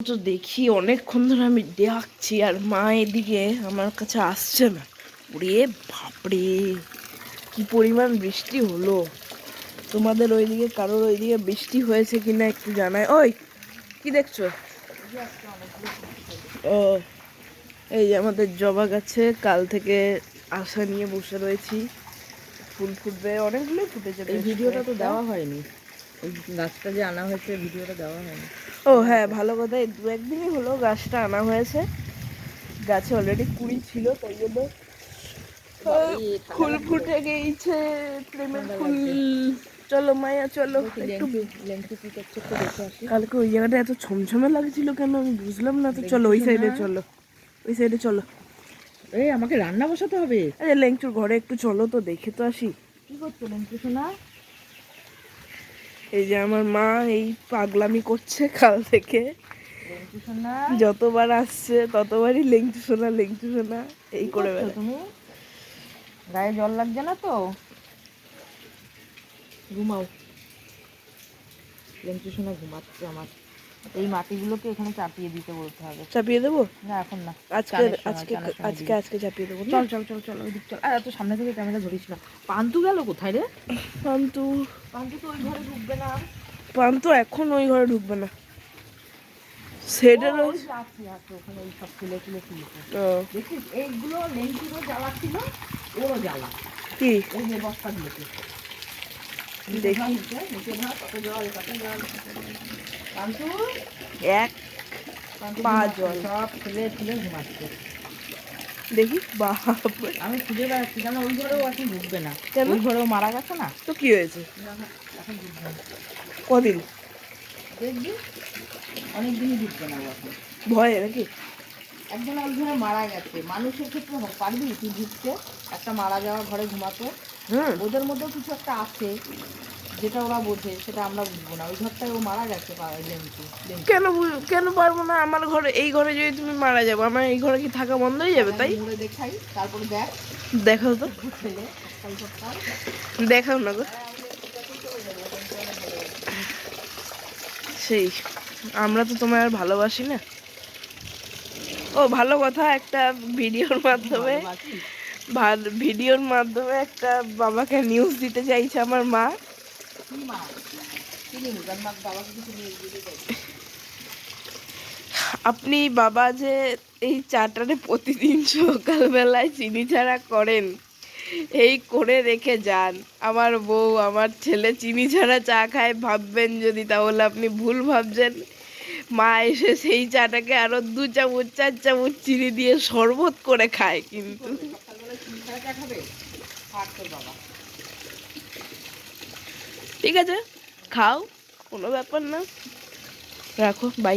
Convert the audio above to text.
তো দেখি অনেকক্ষণ ধরে আমি ডাকছি আর মা এদিকে আমার কাছে আসছে না। ওরে বাপরে, কি পরিমাণ বৃষ্টি হলো! তোমাদের ওইদিকে কারোর ওইদিকে বৃষ্টি হয়েছে কিনা একটু জানাই। ওই কি দেখছো? ও, এই যে আমাদের জবা গাছে কাল থেকে আশা নিয়ে বসে রয়েছি, ফুল ফুটবে, অনেকগুলো ফুটেছে। এই ভিডিওটা তো দেওয়া হয়নি, এই গাছটা যে আনা হয়েছে ভিডিওটা দেওয়া হয়নি। ও হ্যাঁ, ভালো কথা, এই 2-1 দিনই হলো গাছটা আনা হয়েছে। গাছে অলরেডি কুড়ি ছিল, তাই জন্য ফুল ফুটে গেছে, প্রেমের ফুল। চলো মায়া চলো একটু। কালকে ওই জায়গাটা এত ছমছমে লাগছিল কেন আমি বুঝলাম না। তো চলো ওই সাইডে চলো, ওই সাইডে চলো। এই আমাকে রান্না বসাতে হবে। আরে লেংচুর ঘরে একটু চলো তো, দেখে তো আসি। কি করছো লেংচু সোনা? এই যে আমার মা এই পাগলামি করছে কাল থেকে, লেংচু সোনা যতবার আসছে ততবারই লেংচু সোনা লেংচু সোনা এই করে বেড়ায়। তুমি গায়ে জল লাগছে না তো? ঘুমাও। লেংচু সোনা ঘুমাচ্ছে আমার। এই মাটিগুলোকে এখানে চাপিয়ে দিতে বলতে হবে। চাপিয়ে দেবো? না এখন না, আজকে আজকে আজকে আজকে চাপিয়ে দেবো। চল চল চল চল ওই দিক চল। আর এত সামনে থেকে ক্যামেরা ধরিস না। পান্তু গেল কোথায় রে? পান্তু, পান্তু তো ওই ঘরে ঢুকবে না। পান্তু এখন ওই ঘরে ঢুকবে না, সেটা ওখানে ওই সব খুলে খুলে তুলছে। দেখিস এইগুলো লেংচুরও জ্বালা ছিল, ওরও জ্বালা। কি এই যে বস্তাগুলোকে দেখি? পান্তু এক পা জল সব খুলে খুলে ঘুমাচ্ছে। দেখি বাপরে, আমি খুঁজে বেড়াচ্ছি কেন ওই ঘরেও এখন ঢুকবে না। কেন? ওই ঘরেও মারা গেছে না তো কি হয়েছে? এখন ঢুকবে না। কদিন? দেখবি অনেকদিনই ঢুকবে না ও এখন। ভয়ে নাকি? একজন ওই ঘরে মারা গেছে, মানুষের ক্ষেত্রে পারবি তুই ঢুকতে একটা মারা যাওয়া ঘরে ঘুমাতে? ওদের মধ্যেও কিছু একটা আছে যেটা ওরা বোঝে, সেটা আমরা বুঝবো না। ওই ঘরটায় ও মারা গেছে কেন কেন পারবো না? আমার ঘরে, এই ঘরে যদি তুমি মারা যাবো, আমার এই ঘরে কি থাকা বন্ধ হয়ে যাবে? তাই মুড়ে দেখাই, তারপরে দেখ। দেখাও তো, ছেলে দেখাও না গো। সেই, আমরা তো তোমায় আর ভালোবাসি না। ও ভালো কথা, একটা ভিডিওর মাধ্যমে একটা বাবাকে নিউজ দিতে চাইছে আমার মা। আপনি বাবা যে এই চাটারে প্রতিদিন সকালবেলায় চিনি ছাড়া করেন, এই করে রেখে যান। আমার বউ আমার ছেলে চিনি ছাড়া চা খায় ভাববেন যদি, তাহলে আপনি ভুল ভাবছেন। মা এসে সেই চাটাকে আরো 2 চামচ 4 চামচ চিনি দিয়ে শরবত করে খায়। কিন্তু ঠিক আছে, খাও, কোনো ব্যাপার না, রাখো, বাই।